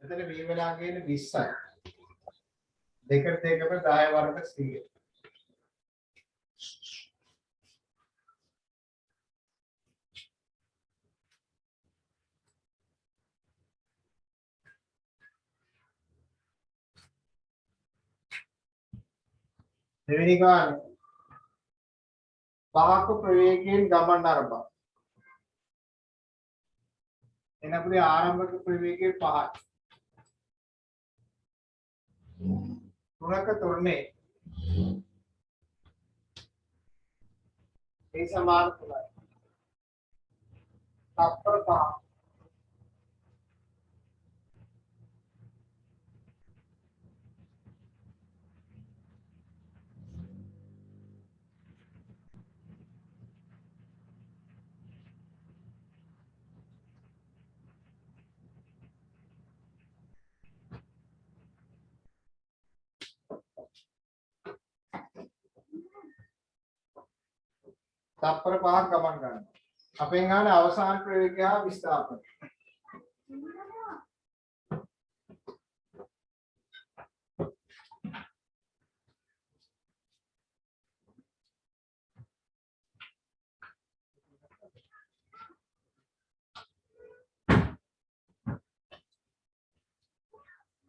එතන v වෙලා කියන්නේ 20යි. දෙකට දෙකම 10 වර්ග 100. දෙවෙනි ගාන පහක ප්‍රවේගයෙන් ගමන් ආරම්භ. එනපුරේ ආරම්භක ප්‍රවේගය 5යි. තුනක තුනේ ඒ සමාන 3යි. තත්පර 5. තත්පර 5ක් ගමන් ගන්නවා. අපෙන් ආන අවසාන ප්‍රවේගය හා විස්ථාපන.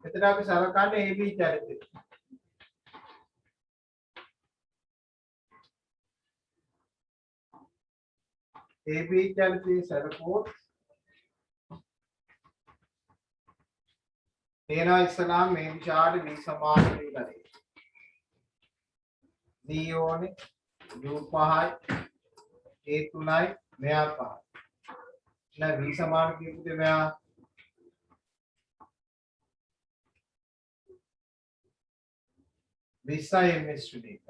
මෙතන අපි සලකන්නේ AB චරිතය. AB චරිතයේ සරකෝත් තේනවා ඉස්සලා මේ විචාර v සමාන කියලා දෙයි. d ඕනේ u 5යි a 3යි මෙයා 5යි. එහෙනම් v සමාන කියපුද මෙයා 20යි ms දෙක.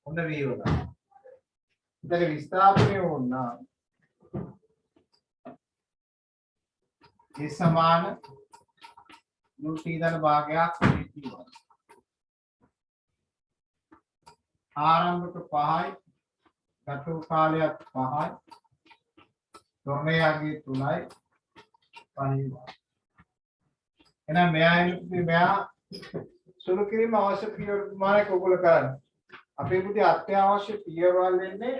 ඔන්න v වල. ඉතින් විස්ථාපනය වුණා. ඒ සමාන ut ධන භාගයක් තියෙනවා. ආරම්භක 5යි ගත වූ කාලයක් 5යි ධර්මයාගේ 3යි පරිවා. එහෙනම් මෙයා සුළු කිරීම අවශ්‍ය පියවර ප්‍රමාණයක් ඔයගොල්ලෝ කරන්න. අපේ පුතේ අත්‍යවශ්‍ය පියවරවල් වෙන්නේ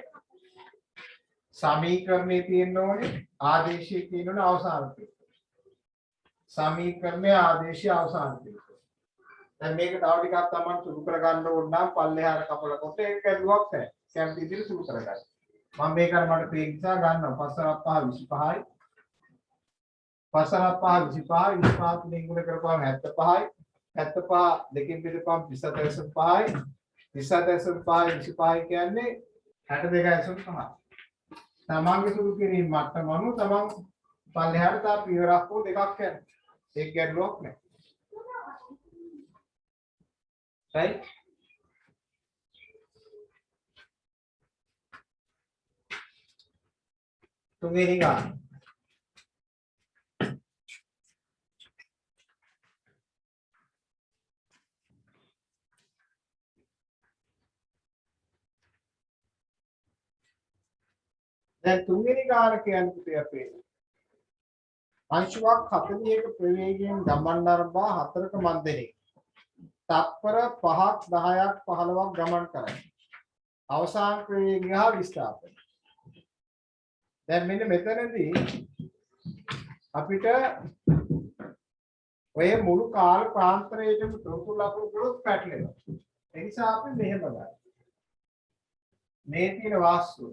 සමීකරණයේ තියෙන්න ඕනේ ආදේශයේ තියෙන්න ඕනේ අවසාන පියවර. සමීකරණයේ ආදේශයේ අවසාන පියවර. දැන් මේක තව ටිකක් තමයි සුළු කරගන්න ඕන නම් පල්ලෙහාට කපල කොට ඒක ගැලුවක් නැහැ. කැමති විදිහට සුළු කරගන්න. මම මේක අර මට පේන නිසා ගන්නවා 5 25යි 25 තුنين ගුණ කරපුවාම 75යි 75 දෙකෙන් බෙදපුවාම 27.5යි 27.5 25 කියන්නේ 62.5. තමන්ගේ සුළු කිරීම මට්ටම අනුව තමන් පල්ලෙහාට තා පියවරක් හෝ දෙකක් යනවා. ඒක ගැටලුවක් නැහැ. right? තුන්වෙනි ගාන දැන් තුන්වෙනි ගාන කියන්නේ අපේ අංශුවක් 41ක ප්‍රවේගයෙන් ගමන් ආරම්භ 4ක මන්දරේ තත්පර 5ක් 10ක් 15ක් ගමන් කරයි. අවසාන ප්‍රවේගය හා විස්ථාපනය. දැන් මෙන්න මෙතනදී අපිට ඔය මුළු කාල ප්‍රාන්තරයේම තොරතුරු ලකුණු ගොඩක් පැටලෙනවා. ඒ නිසා අපි මෙහෙම ගන්නවා. මේ තියෙන වාස්තුව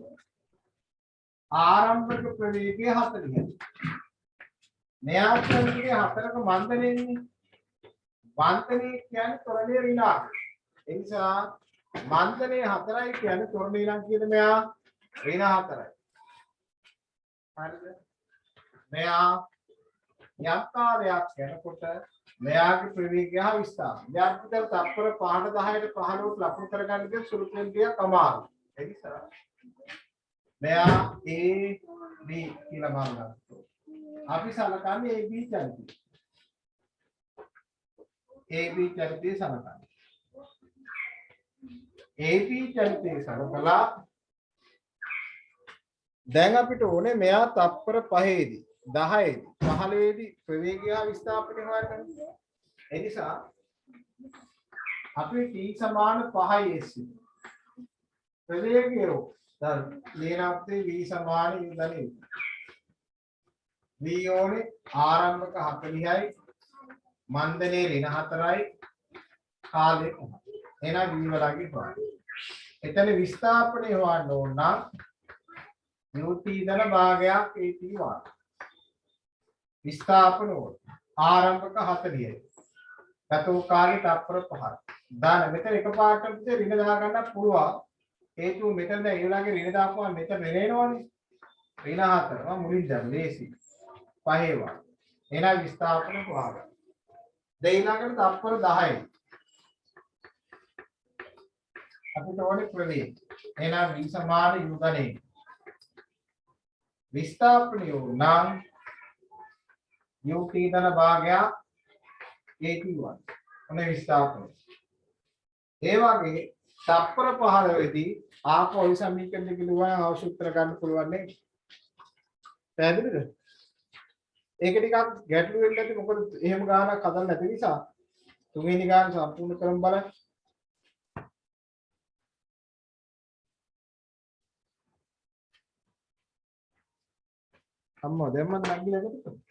ආරම්භක ප්‍රවේගය 40යි. මෙයා කියන්නේ 4ක මන්දරේන්නේ. මන්දරේ කියන්නේ ත්වරණයේ ඍණාංක. ඒ නිසා මන්දරේ 4යි කියන්නේ ත්වරණයේ ඍණාංක කියන්නේ මෙයා ඍණ 4යි. හරිද? මෙයා යම් කාලයක් යනකොට මෙයාගේ ප්‍රවේගය හා විස්ථාපනය. යාත්‍රික තත්පර 5ට 10ට 15ට ලකුණු කරගන්න කියන සුළු කෙන්දියක් අමාරුයි. ඒ නිසා මෙයා A B කියලා බලනවා. අපි සලකන්නේ AB චරිතය. AB චරිතය සලකන්නේ. AB චරිතය සලකලා දැන් අපිට ඕනේ මෙයා තත්පර 5ේදී 10 15 ප්‍රවේගය හා විස්ථාපනය හොයන්න. ඒ නිසා අපි t සමාන 5යි s ප්‍රවේගය දැන් ලේනාප්තේ v සමාන u ගනිමු. v ඕනේ ආරම්භක 40යි මන්දනේ ඍණ 4යි කාලේ 5. එහෙනම් v වලගේ හොයන්න. එතන විස්ථාපනය හොයන්න ඕන නම් ut ධන භාගයක් at වාර. විස්ථාපන ඕන. ආරම්භක 40යි. ගතෝ කාලේ තත්පර 5යි. දාන මෙතන එකපාරට ඍණ දා ගන්න පුළුවන්. හේතුව මෙතන දැන් ඒ වගේ ඍණ දාපුවා මෙතන වෙනේනවනේ. ඍණ 4 මම මුලින් දැන් ලේසි. 5 වා. එහෙනම් විස්ථාපන හොයාගන්න. දැන් ඊළඟට තත්පර 10යි. අපිට ඕනේ ප්‍රවේගය. එහෙනම් v සමාන u ගණේ. විස්ථාපනය නම් ut ධන භාගයක් at1. ඔන්න විස්ථාපනය. ඒ වගේ තත්පර 15 දී ආපෝ ඔය සමීකරණ කිලුවා අවශ්‍ය උත්තර ගන්න පුළුවන් නේ. පැහැදිලිද? ඒක ටිකක් ගැටලු වෙන්න ඇති මොකද එහෙම ගානක් හදන්න නැති නිසා. තුන්වෙනි ගාන සම්පූර්ණ කරමු බලන්න. අම්මා දැන් මම නැගිලා ගත්තද?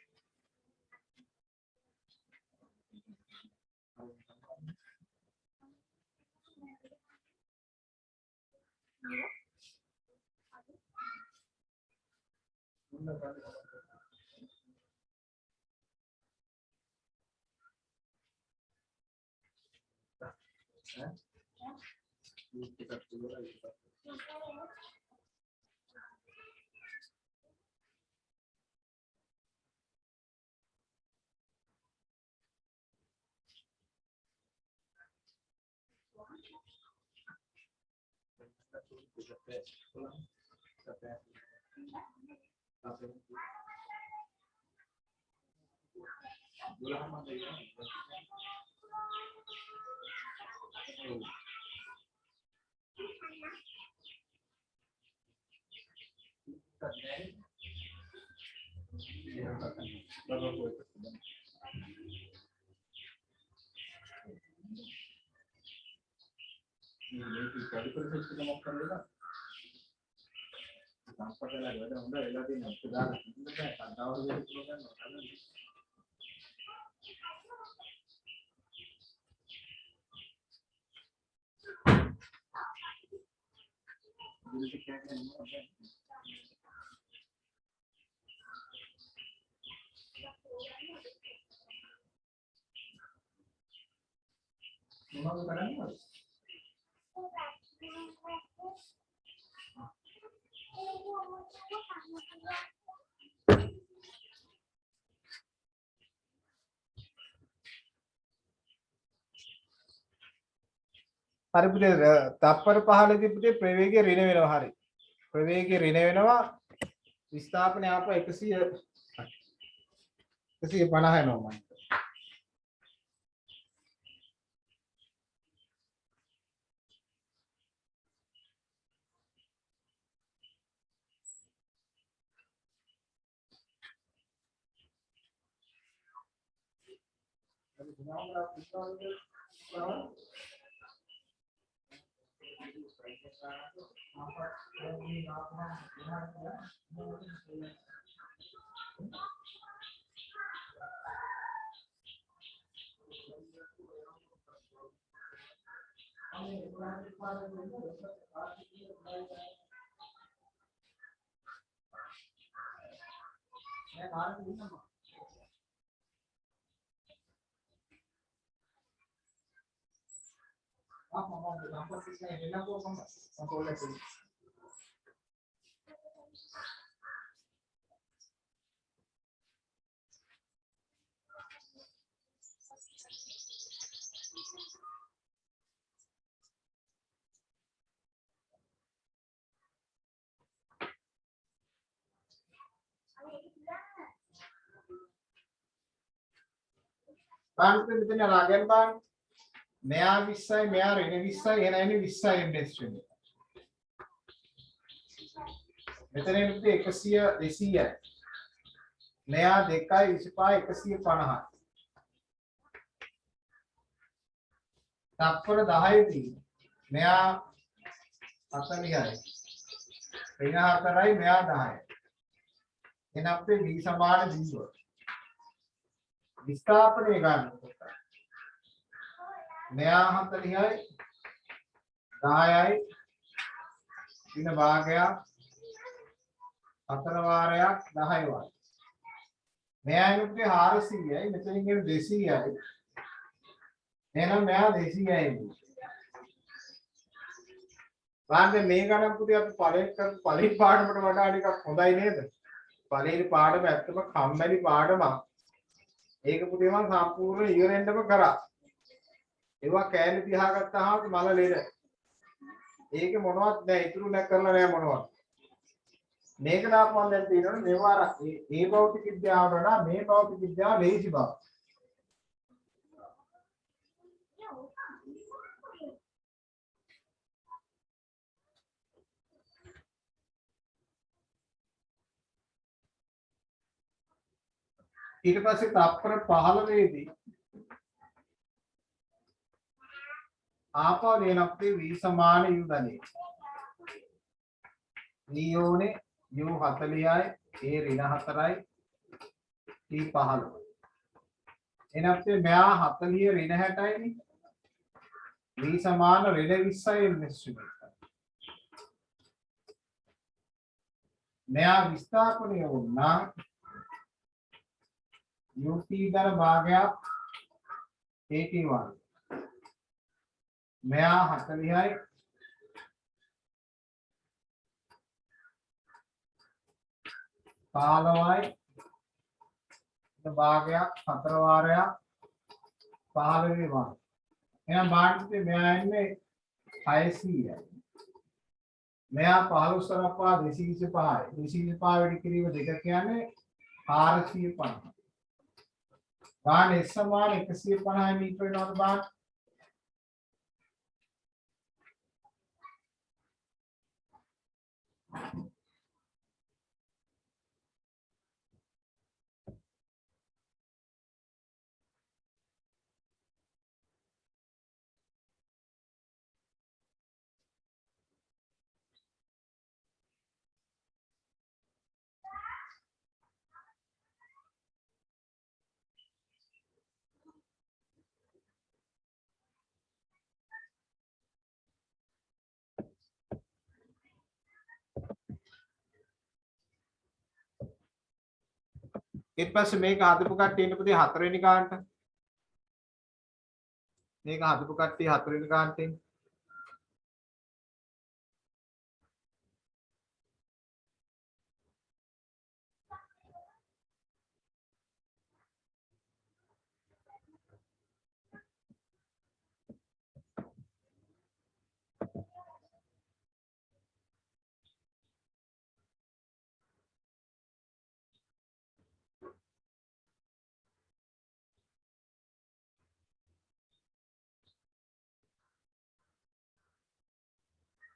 හරි පුතේ තත්පර 15 දී පුතේ ප්‍රවේගය ඍණ වෙනවා හරි. ප්‍රවේගය ඍණ වෙනවා විස්ථාපනය ආපුවා 150 එනවා මම. Bantu මෙතන රාගයන් බාන මෙයා 20යි මෙයා ඍණ 20යි එහෙනම් එන්නේ 20යි ඉන්ඩෙක්ස් වෙන්නේ. මෙතන එන්නේ 100 200යි. මෙයා 2යි 25 150. තත්පර 10යි තියෙන්නේ. මෙයා 40යි. ඍණ 4යි මෙයා 10යි. එහෙනම් අපේ v සමාන 0. විස්ථාපනය ගන්නකොට මෙයා 40යි 10යි ඍණ භාගයක් 4 වාරයක් 10 වාරයක්. මෙයා ඉන්නේ 400යි මෙතනින් ගෙන 200යි. එහෙනම් මෙයා 200යි. වාන්නේ මේ ගණන් පුතේ අපි පළවෙනි පාඩමට වඩා ටිකක් හොඳයි නේද? පළවෙනි පාඩම ඇත්තම කම්මැලි පාඩමක්. ඒක පුතේ මම සම්පූර්ණ ඉවරෙන්නම කරා. ඒවා කෑලි තියාගත්තාම මල ලෙඩ. ඒක මොනවත් නැහැ ඉතුරු නැ කරලා නැහැ මොනවත්. මේක දාපුවම දැන් තියෙනවනේ මේවා මේ භෞතික විද්‍යාවට වඩා මේ භෞතික විද්‍යාව ලේසි බව. ඊට පස්සේ තත්පර 15 දී ආපහු දෙනක්දී v සමාන u දනේ. v යෝනේ u 40යි a ඍණ 4යි t 15. එනත් මෙයා 40 ඍණ 60යි නේ. v සමාන ඍණ 20යි නිශ්චිතයි. මෙයා විස්ථාපනය වුණා ut දර භාගයක් at1. මෙයා 40යි 15යි භාගයක් 4 වාරයක් 15 වාර. එහෙනම් බාහිරේ මෙයා ඉන්නේ 600යි. මෙයා 15 සරපා 225යි. 225 වැඩි කිරීම 2 කියන්නේ 450. බාහිර S සමාන 150 මීටර වෙනවද බාහිර? ඊට පස්සේ මේක හදපු කට්ටිය ඉන්න පුතේ 4 වෙනි කාණ්ඩ. මේක හදපු කට්ටිය 4 වෙනි කාණ්ඩේ.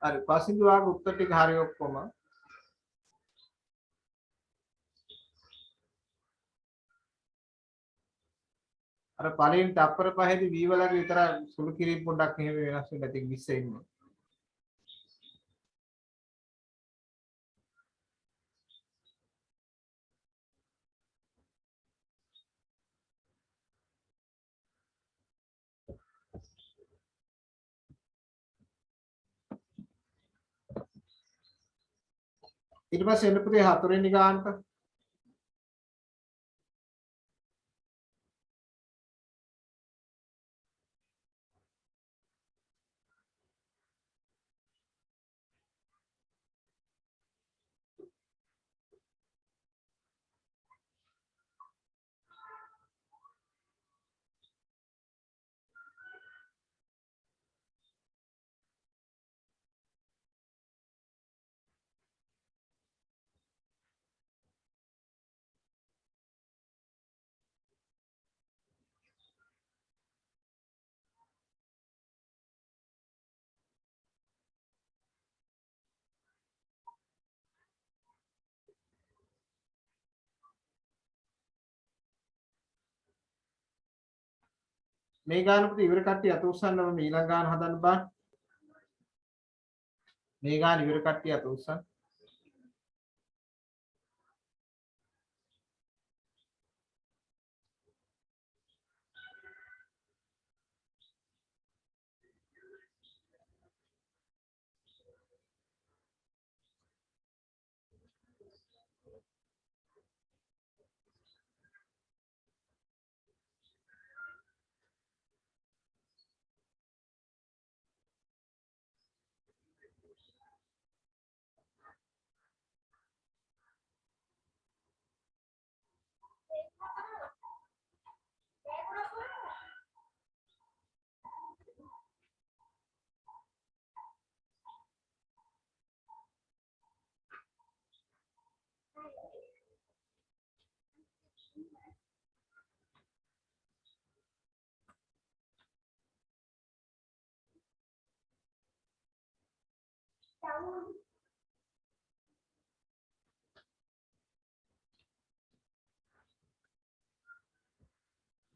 හරි පස්සින්දු වාගේ උත්තර ටික හරි ඔක්කොම. අර පළවෙනි තප්පර පහේදී v වලගේ විතර සුළු කිරීම පොඩ්ඩක් එහෙම වෙනස් වෙන්න ඇති 20 ඉන්නේ. ඊට පස්සේ එන්න පුතේ 4 වෙනි ගානට. මේ ගාන පුතේ ඉවර කට්ටිය අත උස්සන්න මම ඊළඟ ගාන හදන්න බෑ. මේ ගාන ඉවර කට්ටිය අත උස්සන්න.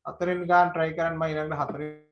හතරෙන් ගාන try කරන්න මම ඊළඟට හතරෙන්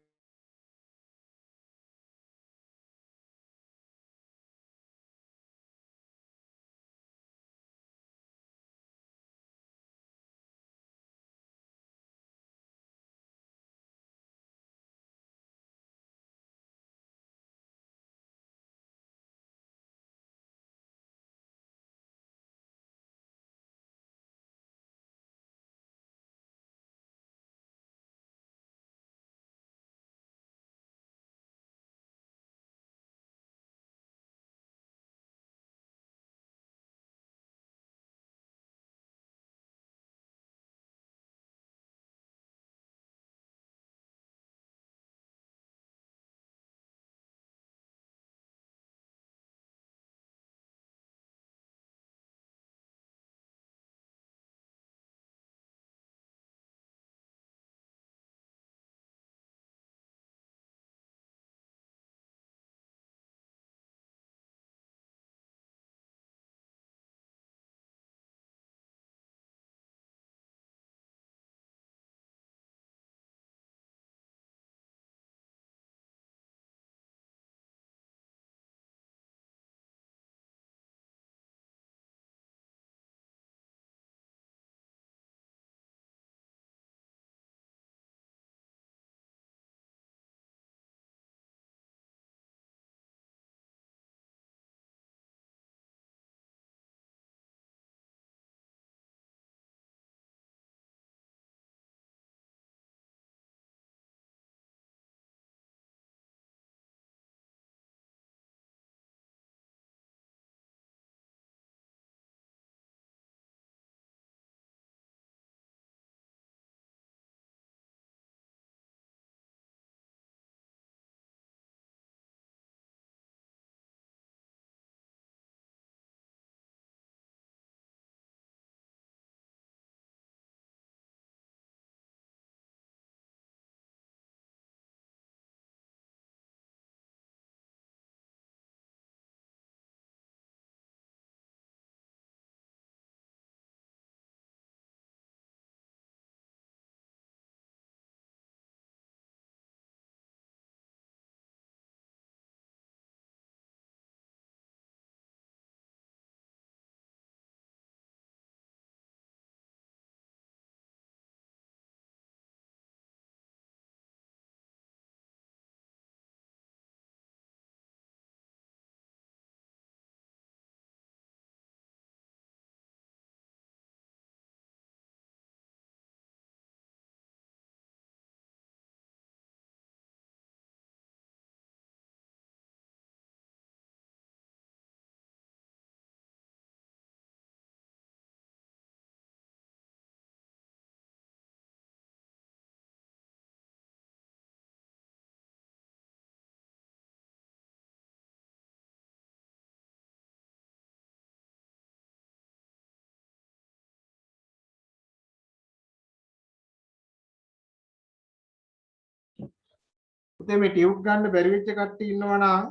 පුතේ මේ ටියුබ් ගන්න බැරි වෙච්ච කට්ටිය ඉන්නවා නම්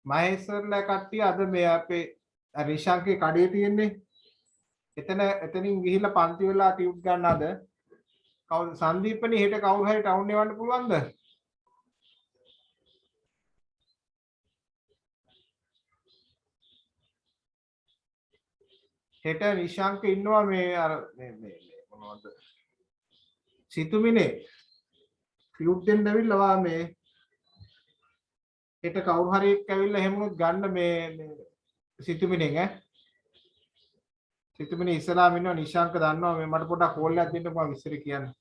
මහේස්වරලා කට්ටිය අද මේ අපේ රිෂාන්ගේ කඩේ තියෙන්නේ එතනින් ගිහිල්ලා පන්ති වෙලා ටියුබ් ගන්න අද කවුද සංදීපනේ හෙට කවුරු හරි ටවුන් එවන්න පුළුවන්ද? හෙට නිශාංක ඉන්නවා මේ අර මේ මොනවද? සිතුමිනේ ෆියුට් දෙන්න ඇවිල්ලා වා මේ හෙට කවුරු හරි එක්ක ඇවිල්ලා එහෙම උනොත් ගන්න මේ සිතුමිනේ ඈ. සිතුමිනේ ඉස්සලාම ඉන්නවා නිශාංක දන්නවා මේ මට පොඩ්ඩක් කෝල් එකක් දෙන්නකෝ මම ඉස්සර කියන්නේ.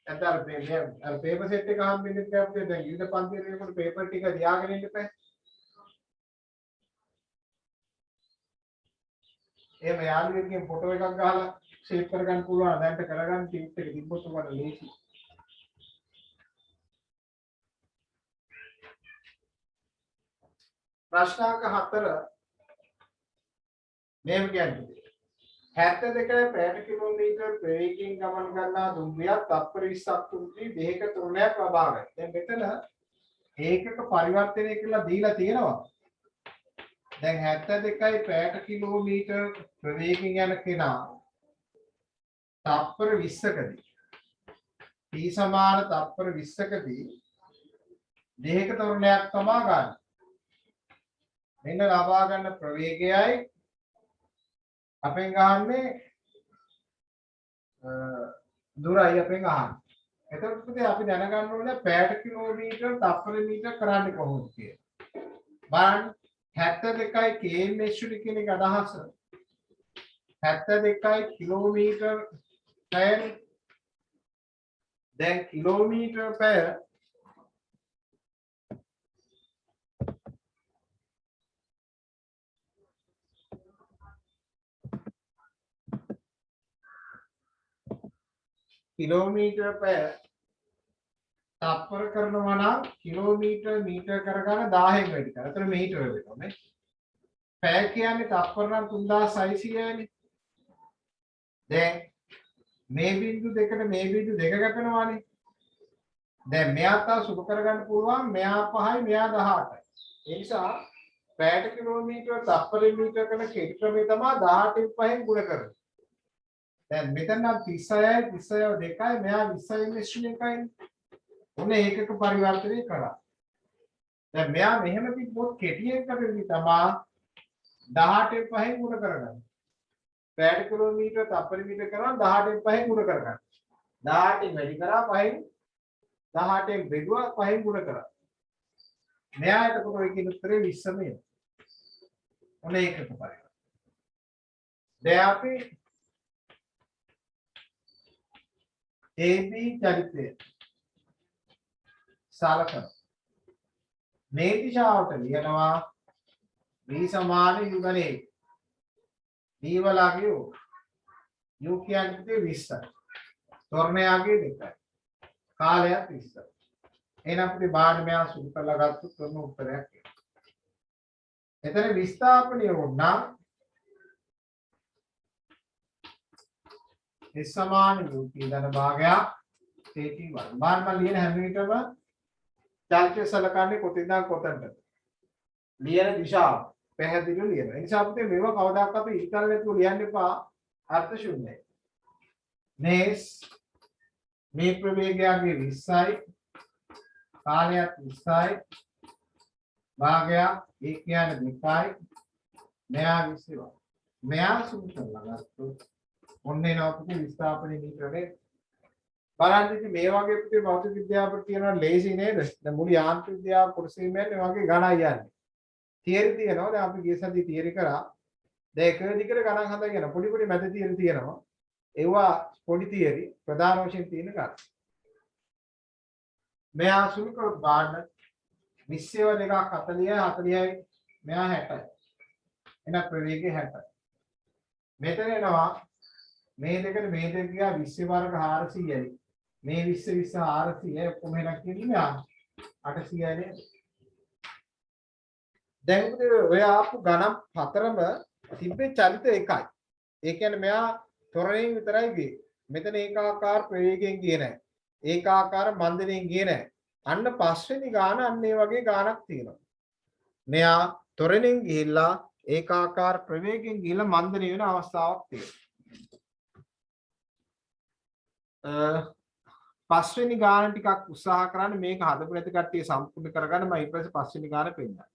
අර පේපර් සෙට් එක හම්බෙන්නේ අපිට දැන් ඊට පන්තියේ යනකොට පේපර් ටික තියාගෙන ඉන්න එපා. එහෙම යාළුවෙක්ගෙන් ෆොටෝ එකක් ගහලා ෂේප් කරගන්න පුළුවන් දැන්ට කරගන්න ටිප් එක තිබ්බොත් උඹට ලේසි. ප්‍රශ්නාංක 4 මේව කියන්නේ 72 පැයට කිලෝමීටර් වේගයෙන් ගමන් කරනා දුම්රියක් තත්පර 20ක් තුනදී වේග තුනක් ලබා ගන්න. දැන් මෙතන ඒකක පරිවර්තනය කියලා දීලා තියෙනවා. දැන් 72යි පැයට කිලෝමීටර් ප්‍රවේගයෙන් යන කෙනා තත්පර 20කදී t සමාන තත්පර 20කදී වේග තුනක් තමා ගන්න. මෙන්න ලබා ගන්න ප්‍රවේගයයි අපෙන් ගහන්නේ දුරයි අපෙන් අහන්නේ. එතකොට පුතේ අපි දැනගන්න ඕනේ පැයට කිලෝමීටර් තත්පර මීටර කරන්නේ කොහොමද කියලා. බලන්න 72යි km කියන එක අදහස 72යි කිලෝමීටර් පැය. දැන් කිලෝමීටර් පැය කිලෝමීටර් පැය තත්පර කරනවා නම් කිලෝමීටර් මීටර කරගන්න 1000න් වැඩි කරා. ඒතර මීටර වෙනවා නේ. පැය කියන්නේ තත්පර නම් 3600යිනේ. දැන් මේ බිංදු දෙකට මේ බිංදු දෙක ගැටෙනවානේ. දැන් මෙයා තව සුදු කරගන්න පුළුවන් මෙයා 5යි මෙයා 18යි. ඒ නිසා පැයට කිලෝමීටර තත්පර මීටර කරන කෙටි ක්‍රමය තමයි 18න් 5න් ගුණ කරන්නේ. දැන් මෙතන නම් 36යි 36 2යි මෙයා 20යි 1යි. ඔන්න ඒකක පරිවර්තනය කරා. දැන් මෙයා මෙහෙම තිබ්බොත් කෙටියෙන් කරන්නේ තමයි 18න් 5න් ගුණ කරගන්න. පැයට කිලෝමීටර තත්පර මීටර කරා 18න් 5න් ගුණ කරගන්න. 18න් වැඩි කරා 5න් 18න් බෙදුවා 5න් ගුණ කරා. මෙයා එතකොට ඔයකින් උත්තරේ 20ම එනවා. ඔන්න ඒකක පරිවර්තනය. දැන් අපි AB චරිතය සලකන මේ දිශාවට ලියනවා v සමාන u ගණේ. v වලගේ u කියන්නේ 20යි. තොරණයාගේ 2යි. කාලයක් 20යි. එහෙනම් අපිට බාහිර මෙයා සුදු කරලා ගත්තොත් ඔන්න උත්තරයක් එනවා. එතන විස්ථාපනය වුණා S සමාන u කියන භාගයක් ct වර්ග. මම ලියන හැම විටම චාරිත්‍රය සලකන්නේ කොතින්ද කොතනද? ලියන දිශාව පැහැදිලිව ලියනවා. ඒ නිසා අපිට මේව කවදාකවත් අපි ඉස්තර නැතුව ලියන්න එපා. අර්ථ ශූන්‍යයි. මේ ප්‍රවේගයගේ 20යි කාලයක් 20යි භාගයක් ඒ කියන්නේ 2යි මෙයා 20යි. මෙයා සුදු කරලා ගත්තොත් ඔන්න එනවා අපිට විස්ථාපනයේ මීටරේ. බලන්න ඉතින් මේ වගේ පුතේ භෞතික විද්‍යාවට තියෙනවා ලේසි නේද? දැන් මුළු යාන්ත්‍රික විද්‍යාව කුරුසෙම යන්නේ වගේ ගණන් යන්නේ. තියරි තියෙනවා. දැන් අපි ගිය සතියේ තියරි කරා. දැන් එක දිගට ගණන් හදගෙන පොඩි පොඩි මැද තියරි තියෙනවා. ඒවා පොඩි තියරි ප්‍රධාන වශයෙන් තියෙන ගණන්. මෙයා සුළු කර බාන්න 20 2ක් 40යි 40යි මෙයා 60යි. එන ප්‍රවේගය 60යි. මෙතන එනවා මේ දෙකට මේ දෙක ගියා 20 වර්ග 400යි. මේ 20 400යි ඔක්කොම එකක් කියන්නේ 800යි නේද? දැන් ඔය ආපු ගණන් හතරම තිබ්බේ චලිත එකයි. ඒ කියන්නේ මෙයා තොරණෙන් විතරයි ගියේ. මෙතන ඒකාකාර ප්‍රවේගයෙන් ගියේ නැහැ. ඒකාකාර මන්දණයෙන් ගියේ නැහැ. අන්න පස්වෙනි ගාන අන්න ඒ වගේ ගානක් තියෙනවා. මෙයා තොරණෙන් ගිහිල්ලා ඒකාකාර ප්‍රවේගයෙන් ගිහිලා මන්දනය වෙන අවස්ථාවක් තියෙනවා. පස්වෙනි ගාන ටිකක් උත්සාහ කරන්න මේක හදපු නැති කට්ටිය සම්පූර්ණ කරගන්න මම ඊට පස්සේ පස්වෙනි ගාන පෙන්නනවා.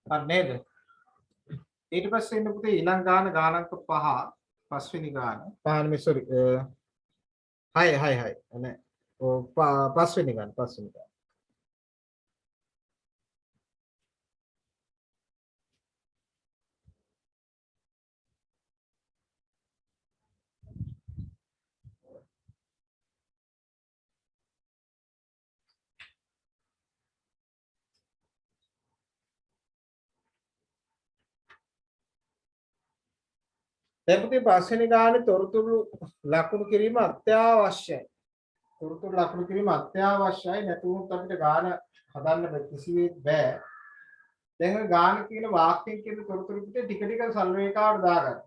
හරි නේද? ඊට පස්සේ ඉන්න පුතේ ඊළඟ ගානක් 5 පස්වෙනි ගාන. පහනේ සෝරි 6 නෑ. පස්වෙනි ගාන. දැන් පුතේ පස්වෙනි ගානේ තොරතුරු ලකුණු කිරීම අත්‍යවශ්‍යයි. තොරතුරු ලකුණු කිරීම අත්‍යවශ්‍යයි. නැතුනොත් අපිට ගාන හදන්න කිසිවෙත් බෑ. දැන් ගාන කියන වාක්‍යයෙන් කියන තොරතුරු පිටේ ටික ටික සල්රේඛාවට දාගන්න.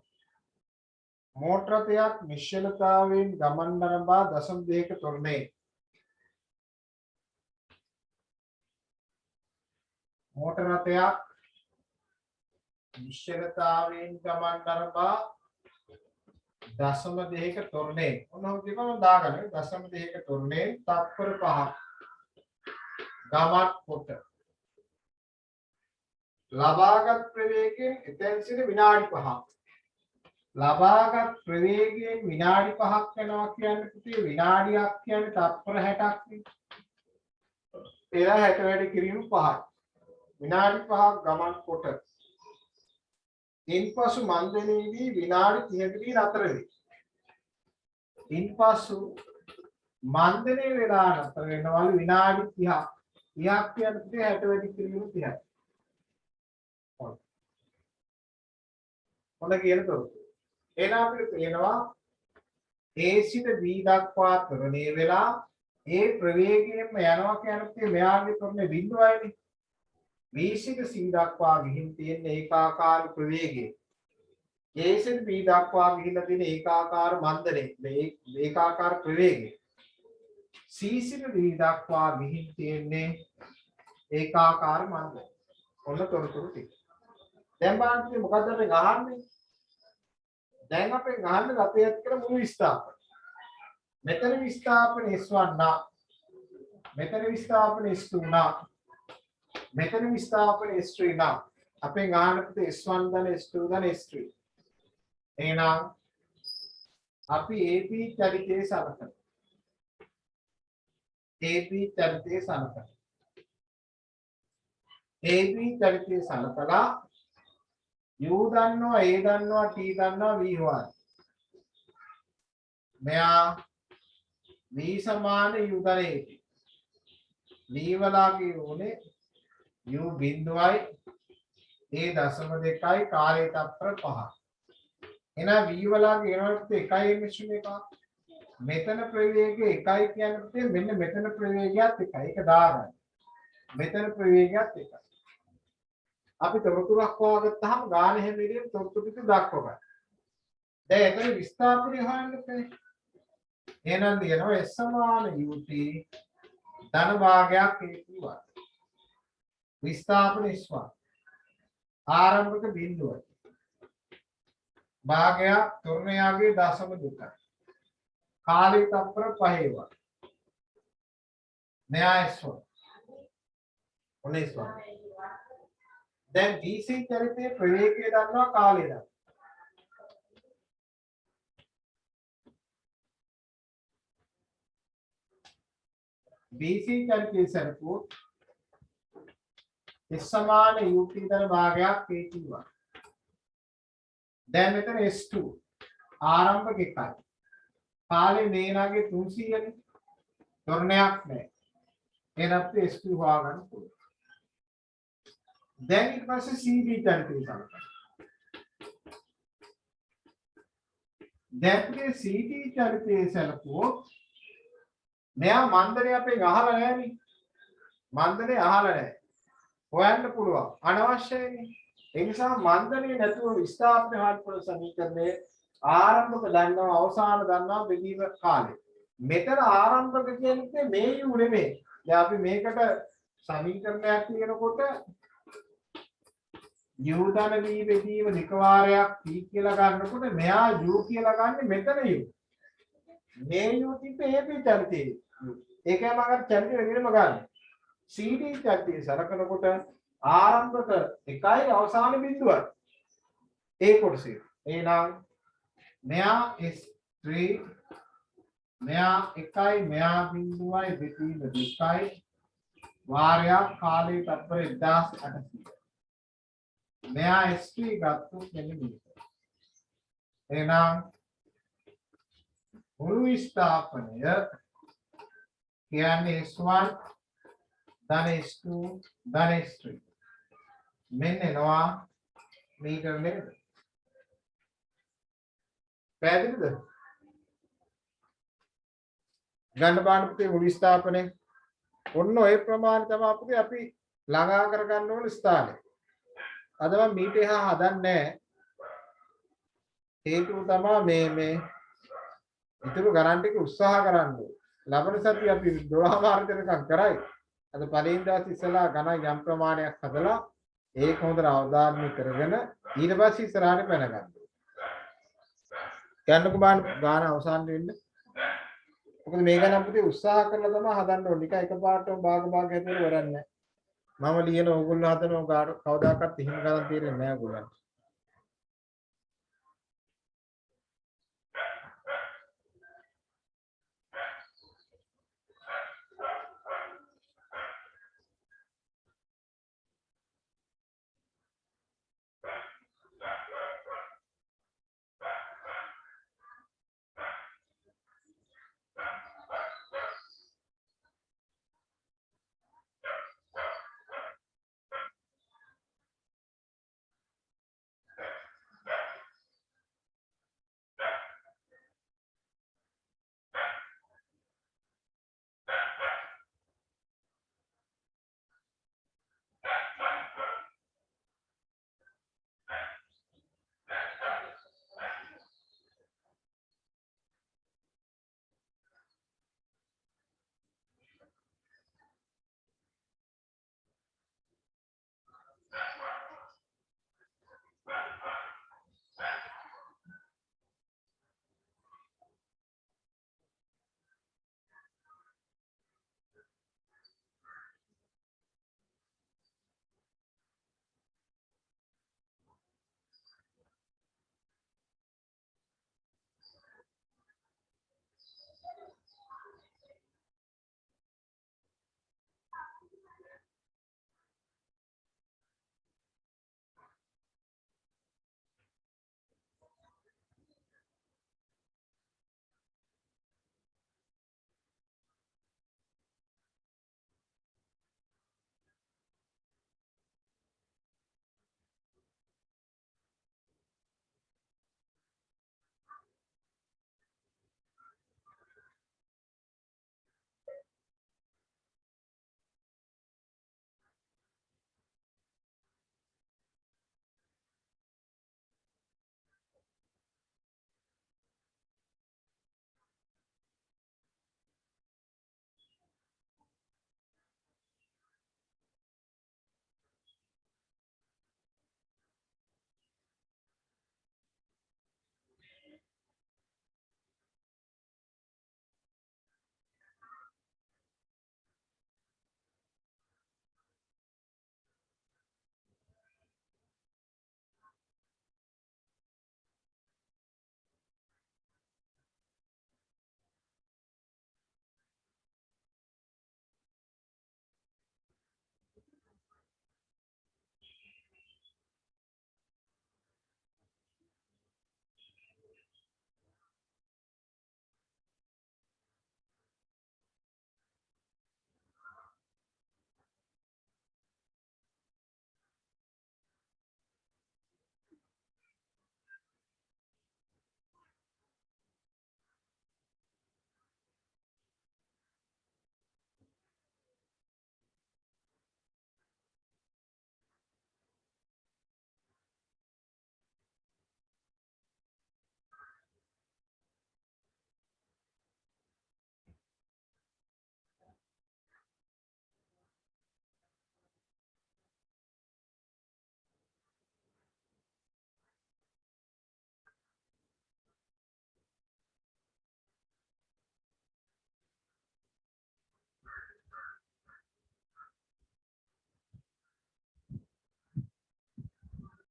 මෝටර රථයක් නිශ්චලතාවයෙන් ගමන් නරඹා 0.2ක තොරණේ. මෝටර රථයක් නිශ්චලතාවයෙන් ගමන් නරඹා 0.2ක තොරණේ. මොනවද කියනවා දාගන්න. 0.2ක තොරණේ තත්පර 5ක් ගමන් කොට ලබාගත් ප්‍රවේගයෙන් එතෙන් සිට විනාඩි 5ක් ලබාගත් ප්‍රවේගයෙන් විනාඩි 5ක් යනවා කියන්නේ පුතේ විනාඩියක් කියන්නේ තත්පර 60ක් නේ. පෙර 60 වැඩි කිරීම 5යි. විනාඩි 5ක් ගමන් කොට ඉන්පසු මන්දනේදී විනාඩි 30කදී නතර වේ. ඉන්පසු මන්දනේ වෙලා නතර වෙනවලු විනාඩි 30ක්. 30ක් කියන්නේ 60 වැඩි කිරීම 30යි. මොන කියන තොරතුරු. එහෙනම් අපිට පේනවා A සිට B දක්වා ත්වරණය වෙලා ඒ ප්‍රවේගයෙන්ම යනවා කියන්නේ මෙයාගේ ත්වරණය බිඳුවයිනේ. B සිට C දක්වා ගිහින් තියෙන ඒකාකාර ප්‍රවේගය. A සිට B දක්වා ගිහිල්ලා තියෙන ඒකාකාර මන්දනේ මේ ඒකාකාර ප්‍රවේගය. C සිට D දක්වා ගිහින් තියෙන්නේ ඒකාකාර මන්දනේ. ඔන්න තොරතුරු ටික. දැන් බලන්න මොකද්ද අපි අහන්නේ? දැන් අපි අහන්නේ අපේ ඇත් කරන මුළු විස්ථාපන. මෙතන විස්ථාපන S1 නා. මෙතන විස්ථාපන S2 නා. මෙතන විස්ථාපන S3 නා. අපේ ගානකට S1 දන S2 දන S3. එහෙනම් අපි AP චරිතයේ සලකන. AP චරිතයේ සලකන. AB චරිතයේ සලකලා U දන්නවා A දන්නවා T දන්නවා V හොයන්න. මෙයා V සමාන U දන AP. V වලගේ උනේ U බිඳුවයි A.2යි කාලය තත්පර 5. එහෙනම් V වලගේ එනකොට 1යි මිශ්‍රණ එක. මෙතන ප්‍රවේගය 1යි කියන්නේ මෙන්න මෙතන ප්‍රවේගයත් 1යි. ඒක දාගන්න. මෙතන ප්‍රවේගයත් 1යි. අපි තොරතුරක් හොයාගත්තාම ගාන හැමදේම තොරතුරු ටික දක්වගන්න. දැන් එතන විස්ථාපනය හොයන්න බෑ. එහෙනම් දිනනවා S සමාන UT ධන භාගයක් AP1. විස්ථාපන S1 ආරම්භක බිඳුව භාගයක් තොරණයාගේ 0.2 කාලය තත්පර 5 මෙයා S1 ඔන්න S1 දැන් BC චරිතයේ ප්‍රවේගය දන්නවා කාලය දන්නවා BC චරිතයේ සරපුත් S සමාන UT ධන භාගයක් AP1 දැන් මෙතන S2 ආරම්භක එකයි කාලේ මේනාගේ 300 නේ තොරණයක් නැහැ එහෙනම් S2 හොයාගන්න පුළුවන් දැන් ඊට පස්සේ CD චරිතය සලකන්න දැන් මේ CD චරිතයේ සලකුවොත් මෙයා මන්දනේ අපෙන් අහලා නැහැ නේ මන්දනේ අහලා නැහැ හොයන්න පුළුවන් අනවශ්‍යයිනේ ඒ නිසා මන්දනේ නැතුව විස්ථාපන හත්පොළ සමීකරණයේ ආරම්භක දන්නවා අවසාන දන්නවා බෙදීම කාලය. මෙතන ආරම්භක කියන්නේ මේ U නෙමෙයි. දැන් අපි මේකට සමීකරණයක් ලියනකොට U ධන V බෙදීම දෙක වාරයක් P කියලා ගන්නකොට මෙයා U කියලා ගන්න මෙතන U. මේ U තිබ්බේ AP චරිතේ. ඒකයි මම අර චරිතය වෙනම ගන්න. CD චරිතය සලකනකොට ආරම්භක එකයි අවසාන බිඳුවයි. ඒ කොටසේ. එහෙනම් මෙයා S3 මෙයා එකයි මෙයා බිඳුවයි දෙකීම දෙකයි වාරයක් කාලය තත්පර 1800. මෙයා S3 ගත්තොත් මෙන්න මේක. එහෙනම් මුළු විස්ථාපනය කියන්නේ S1 ධන S2 ධන S3 මෙන්න එනවා මීටර නේද පැහැදිලිද ගන්න බාන පුතේ මුළු ස්ථාපනය ඔන්න ඔය ප්‍රමාණය තමයි අපිට අපි ළඟා කරගන්න ඕන ස්ථානය අද මම මීට එහා හදන්නේ හේතුව තමයි මේ ඉතුරු ගණන් ටික උත්සාහ කරන්න ලබන සතිය අපි 12 මාර්ගයකම් කරයි අද පළවෙනි දවස් ඉස්සලා ගණන් යම් ප්‍රමාණයක් හදලා ඒක හොඳට අවධානය කරගෙන ඊට පස්සේ ඉස්සරහට පැන ගන්න. යන්නකෝ ගාන අවසන් වෙන්න. මොකද මේ ගණන් අපිට උත්සාහ කරලා තමයි හදන්න ඕනේ. නිකන් එකපාරටම භාග හැදෙන්න වරන්නේ නැහැ. මම ලියන ඕගොල්ලෝ හදන කවදාකවත් එහෙම ගණන් තේරෙන්නේ නැහැ ඕගොල්ලන්ට.